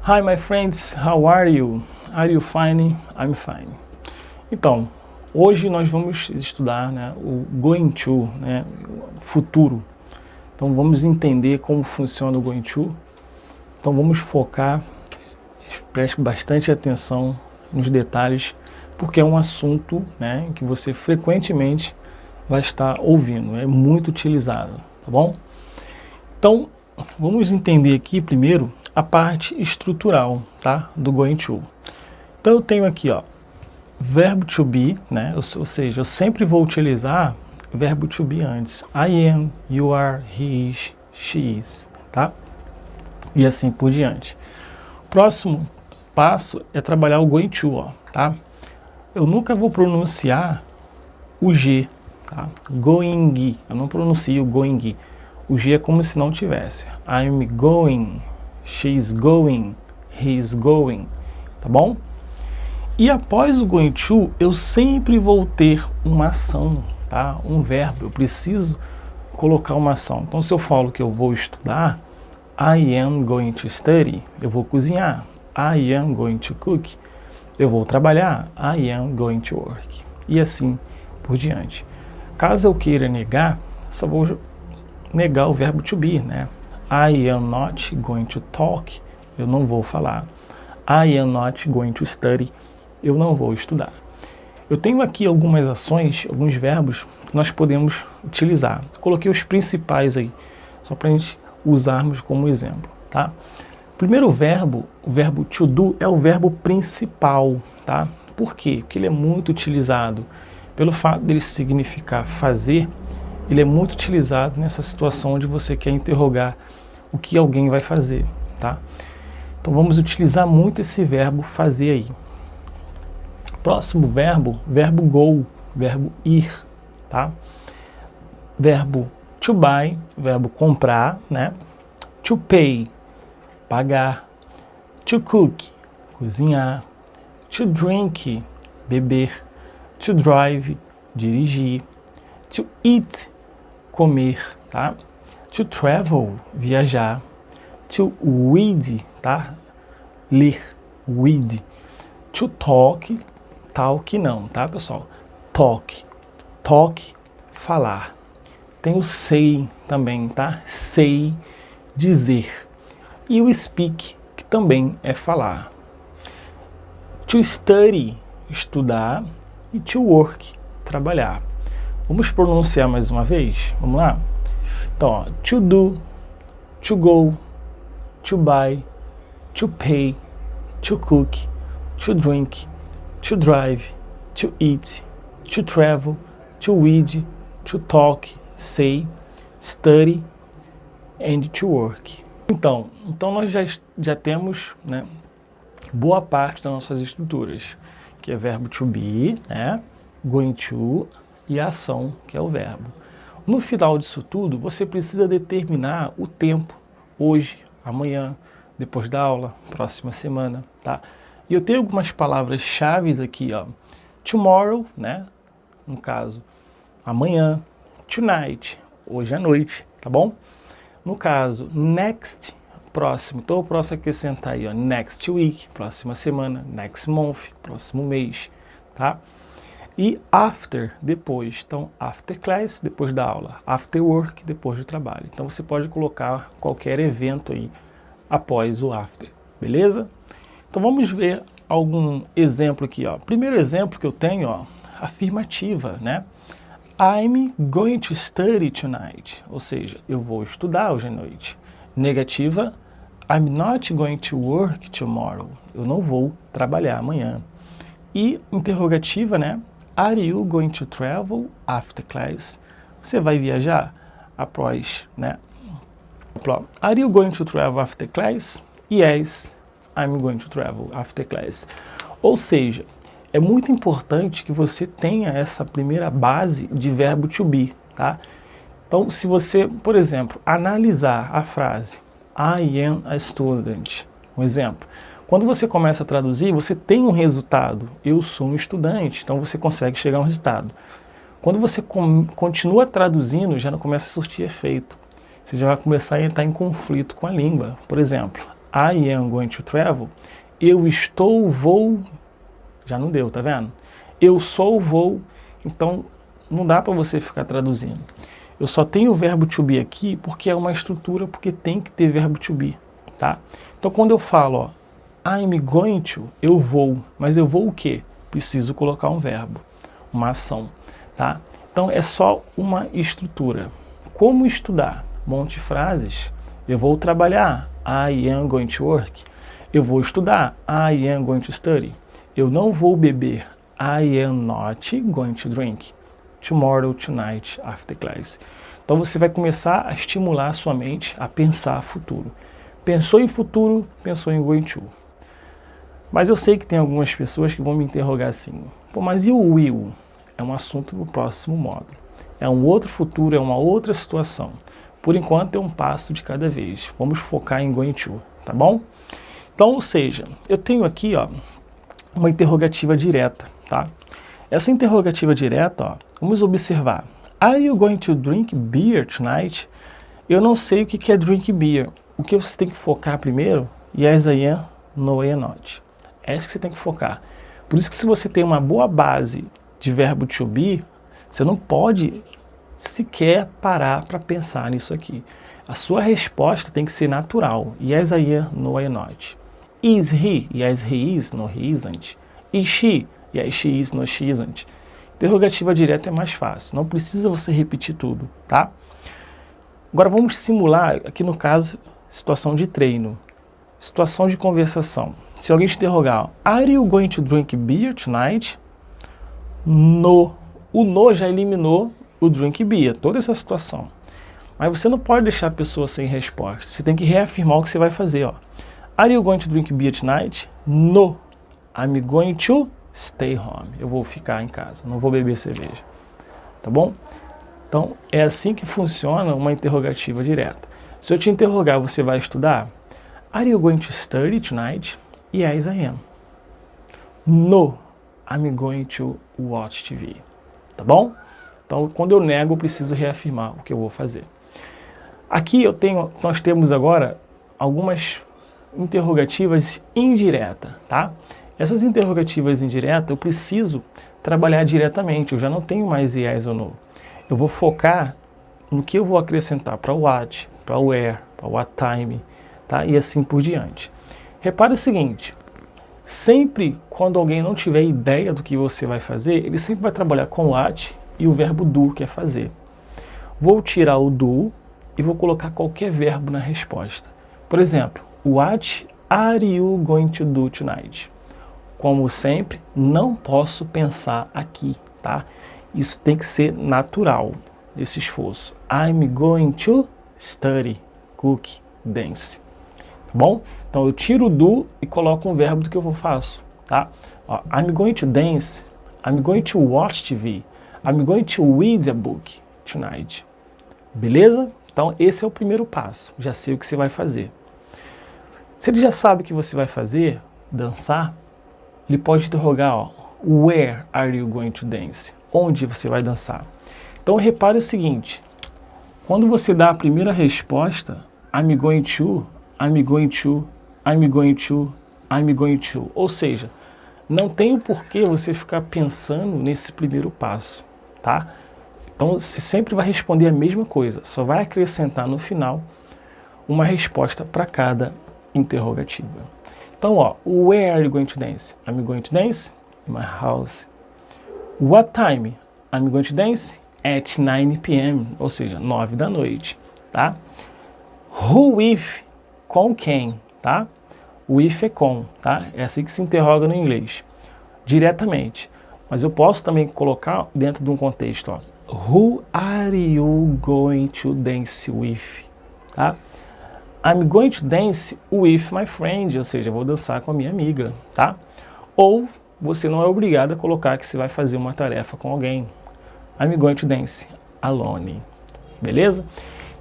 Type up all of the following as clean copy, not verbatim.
Hi my friends, how are you? Are you fine? I'm fine. Então, hoje nós vamos estudar, né, o going to, né, futuro. Então vamos entender como funciona o going to. Então vamos focar, preste bastante atenção nos detalhes, porque é um assunto, né, que você frequentemente vai estar ouvindo, é muito utilizado, tá bom? Então, vamos entender aqui primeiro a parte estrutural, tá, do going to. Então eu tenho aqui, ó, verbo to be, né, ou seja, eu sempre vou utilizar verbo to be antes. I am, you are, he is, she is, tá? E assim por diante. Próximo passo é trabalhar o going to, ó, tá? Eu nunca vou pronunciar o G, tá? Going, eu não pronuncio going. O G é como se não tivesse. I'm going, she's going, he's going, tá bom? E após o going to, eu sempre vou ter uma ação, tá? Um verbo, eu preciso colocar uma ação. Então se eu falo que eu vou estudar, I am going to study, eu vou cozinhar. I am going to cook, eu vou trabalhar. I am going to work. E assim por diante. Caso eu queira negar, só vou negar o verbo to be, né? I am not going to talk, eu não vou falar. I am not going to study, eu não vou estudar. Eu tenho aqui algumas ações, alguns verbos que nós podemos utilizar. Coloquei os principais aí, só para a gente usarmos como exemplo, tá? Primeiro verbo, o verbo to do, é o verbo principal, tá? Por quê? Porque ele é muito utilizado. Pelo fato dele significar fazer, ele é muito utilizado nessa situação onde você quer interrogar o que alguém vai fazer, tá? Então vamos utilizar muito esse verbo fazer aí. Próximo verbo, verbo go, verbo ir, tá? Verbo to buy, verbo comprar, né? To pay, pagar. To cook, cozinhar. To drink, beber. To drive, dirigir. To eat, comer, tá? To travel, viajar. To read, tá? Ler, read. To talk, talk não, tá, pessoal? Talk, falar. Tem o say também, tá? Say, dizer. E o speak, que também é falar. To study, estudar. E to work, trabalhar. Vamos pronunciar mais uma vez? Vamos lá? Então, ó, to do, to go, to buy, to pay, to cook, to drink, to drive, to eat, to travel, to read, to talk, say, study and to work. Então nós já temos, né, boa parte das nossas estruturas, que é verbo to be, né, going to e a ação, que é o verbo. No final disso tudo, você precisa determinar o tempo, hoje, amanhã, depois da aula, próxima semana, tá? E eu tenho algumas palavras-chave aqui, ó. Tomorrow, né, no caso, amanhã. Tonight, hoje à noite, tá bom? No caso, next, próximo. Então eu posso acrescentar aí, ó, next week, próxima semana, next month, próximo mês, tá? E after, depois. Então, after class, depois da aula. After work, depois do trabalho. Então você pode colocar qualquer evento aí após o after, beleza? Então vamos ver algum exemplo aqui, ó. Primeiro exemplo que eu tenho, ó, afirmativa, né? I'm going to study tonight. Ou seja, eu vou estudar hoje à noite. Negativa, I'm not going to work tomorrow. Eu não vou trabalhar amanhã. E interrogativa, né? Are you going to travel after class? Você vai viajar após, né? Are you going to travel after class? Yes, I'm going to travel after class. Ou seja, é muito importante que você tenha essa primeira base de verbo to be, tá? Então, se você, por exemplo, analisar a frase I am a student, um exemplo. Quando você começa a traduzir, você tem um resultado. Eu sou um estudante, então você consegue chegar a um resultado. Quando você continua traduzindo, já não começa a surtir efeito. Você já vai começar a entrar em conflito com a língua. Por exemplo, I am going to travel, eu estou, vou, já não deu, tá vendo? Eu sou, vou, então não dá para você ficar traduzindo. Eu só tenho o verbo to be aqui porque é uma estrutura, porque tem que ter verbo to be, tá? Então quando eu falo, ó, I'm going to, eu vou, mas eu vou o quê? Preciso colocar um verbo, uma ação, tá? Então é só uma estrutura. Como estudar? Monte frases. Eu vou trabalhar. I am going to work. Eu vou estudar. I am going to study. Eu não vou beber. I am not going to drink. Tomorrow, tonight, after class. Então você vai começar a estimular a sua mente a pensar futuro. Pensou em futuro, pensou em going to. Mas eu sei que tem algumas pessoas que vão me interrogar assim. Pô, mas e o will? É um assunto no próximo módulo. É um outro futuro, é uma outra situação. Por enquanto é um passo de cada vez. Vamos focar em going to, tá bom? Então, ou seja, eu tenho aqui, ó, uma interrogativa direta, tá? Essa interrogativa direta, ó, vamos observar. Are you going to drink beer tonight? Eu não sei o que é drink beer. O que você tem que focar primeiro? Yes, I am. No, I am not. É isso que você tem que focar. Por isso que se você tem uma boa base de verbo to be, você não pode sequer parar para pensar nisso aqui. A sua resposta tem que ser natural. Yes, I am. No, I am not. Is he? Yes, he is. No, he isn't. Is she? Yes, she is. No, she isn't. Interrogativa direta é mais fácil. Não precisa você repetir tudo, tá? Agora vamos simular, aqui no caso, situação de treino. Situação de conversação. Se alguém te interrogar, are you going to drink beer tonight? No. O no já eliminou o drink beer, toda essa situação. Mas você não pode deixar a pessoa sem resposta. Você tem que reafirmar o que você vai fazer, ó. Are you going to drink beer tonight? No. I'm going to stay home. Eu vou ficar em casa, não vou beber cerveja. Tá bom? Então, é assim que funciona uma interrogativa direta. Se eu te interrogar, você vai estudar? Are you going to study tonight? Yes, I am. No. I'm going to watch TV. Tá bom? Então, quando eu nego, eu preciso reafirmar o que eu vou fazer. Aqui nós temos agora algumas interrogativas indiretas, tá? Essas interrogativas indiretas eu preciso trabalhar diretamente, eu já não tenho mais yes ou no. Eu vou focar no que eu vou acrescentar para what, para where, para what time, tá? E assim por diante. Repare o seguinte, sempre quando alguém não tiver ideia do que você vai fazer, ele sempre vai trabalhar com what e o verbo do, que é fazer. Vou tirar o do e vou colocar qualquer verbo na resposta. Por exemplo, what are you going to do tonight? Como sempre, não posso pensar aqui, tá? Isso tem que ser natural, esse esforço. I'm going to study, cook, dance. Tá bom? Então eu tiro o do e coloco um verbo do que eu faço, tá? Ó, I'm going to dance, I'm going to watch TV, I'm going to read a book tonight. Beleza? Então esse é o primeiro passo, já sei o que você vai fazer. Se ele já sabe o que você vai fazer, dançar, ele pode interrogar, ó, where are you going to dance? Onde você vai dançar? Então repare o seguinte, quando você dá a primeira resposta, I'm going to, I'm going to, I'm going to, I'm going to, ou seja, não tem o porquê você ficar pensando nesse primeiro passo, tá? Então você sempre vai responder a mesma coisa, só vai acrescentar no final uma resposta para cada interrogativa. Então, ó, where are you going to dance? I'm going to dance in my house. What time? I'm going to dance at 9 p.m., ou seja, 9 da noite, tá? Who with? Com quem, tá? With é com, tá? É assim que se interroga no inglês, diretamente. Mas eu posso também colocar dentro de um contexto, ó. Who are you going to dance with? Tá? I'm going to dance with my friend, ou seja, eu vou dançar com a minha amiga, tá? Ou você não é obrigado a colocar que você vai fazer uma tarefa com alguém. I'm going to dance alone, beleza?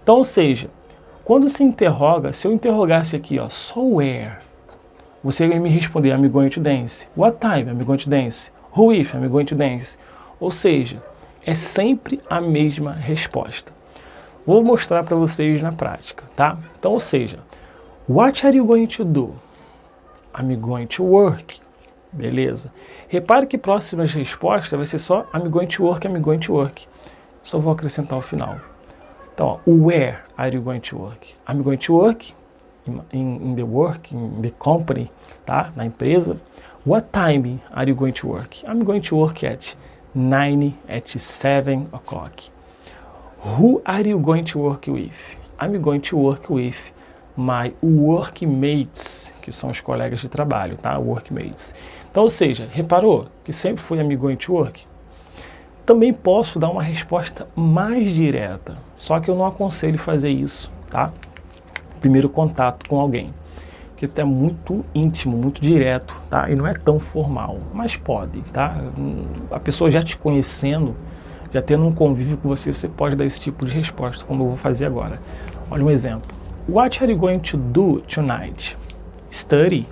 Então, ou seja, quando se interroga, se eu interrogasse aqui, ó, so where, você vai me responder, I'm going to dance. What time? I'm going to dance. Who with? I'm going to dance. Ou seja, é sempre a mesma resposta. Vou mostrar para vocês na prática, tá? Então, ou seja, What are you going to do? I'm going to work. Beleza. Repare que próximas respostas vai ser só I'm going to work, I'm going to work. Só vou acrescentar o final. Então, ó, where are you going to work? I'm going to work in the work, in the company, tá? Na empresa. What time are you going to work? I'm going to work at 7 o'clock. Who are you going to work with? I'm going to work with my workmates, que são os colegas de trabalho, tá? Workmates. Então, ou seja, reparou que sempre foi I'm going to work? Também posso dar uma resposta mais direta, só que eu não aconselho fazer isso, tá? Primeiro contato com alguém, porque isso é muito íntimo, muito direto, tá? E não é tão formal, mas pode, tá? A pessoa já te conhecendo, já tendo um convívio com você, você pode dar esse tipo de resposta, como eu vou fazer agora. Olha um exemplo. What are you going to do tonight? Study.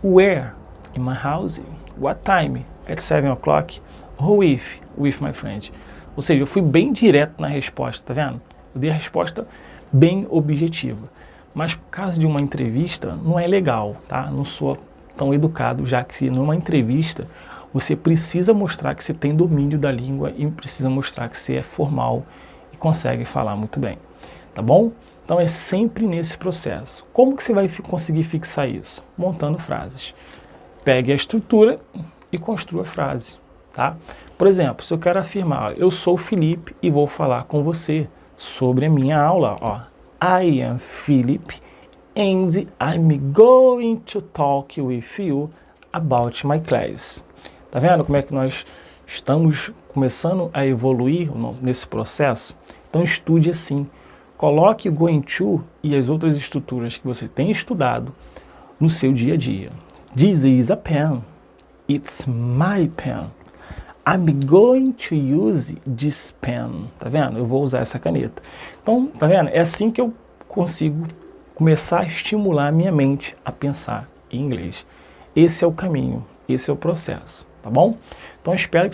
Where? In my house. What time? At 7 o'clock. Who with? With my friend. Ou seja, eu fui bem direto na resposta, tá vendo? Eu dei a resposta bem objetiva. Mas por causa de uma entrevista, não é legal, tá? Não sou tão educado, já que se numa entrevista você precisa mostrar que você tem domínio da língua e precisa mostrar que você é formal e consegue falar muito bem, tá bom? Então é sempre nesse processo. Como que você vai conseguir fixar isso? Montando frases. Pegue a estrutura e construa a frase, tá? Por exemplo, se eu quero afirmar, eu sou o Felipe e vou falar com você sobre a minha aula, ó. I am Philip and I'm going to talk with you about my class. Tá vendo como é que nós estamos começando a evoluir nesse processo? Então estude assim. Coloque o going to e as outras estruturas que você tem estudado no seu dia a dia. This is a pen. It's my pen. I'm going to use this pen. Tá vendo? Eu vou usar essa caneta. Então, tá vendo? É assim que eu consigo começar a estimular a minha mente a pensar em inglês. Esse é o caminho, esse é o processo, tá bom? Então, eu espero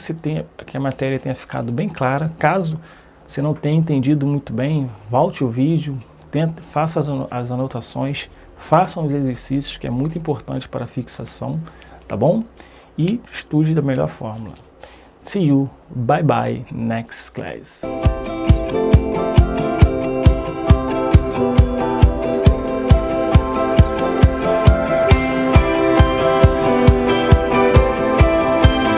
que a matéria tenha ficado bem clara. Caso você não tenha entendido muito bem, volte o vídeo, faça as anotações, façam os exercícios, que é muito importante para a fixação, tá bom? E estude da melhor forma. See you, bye bye, next class.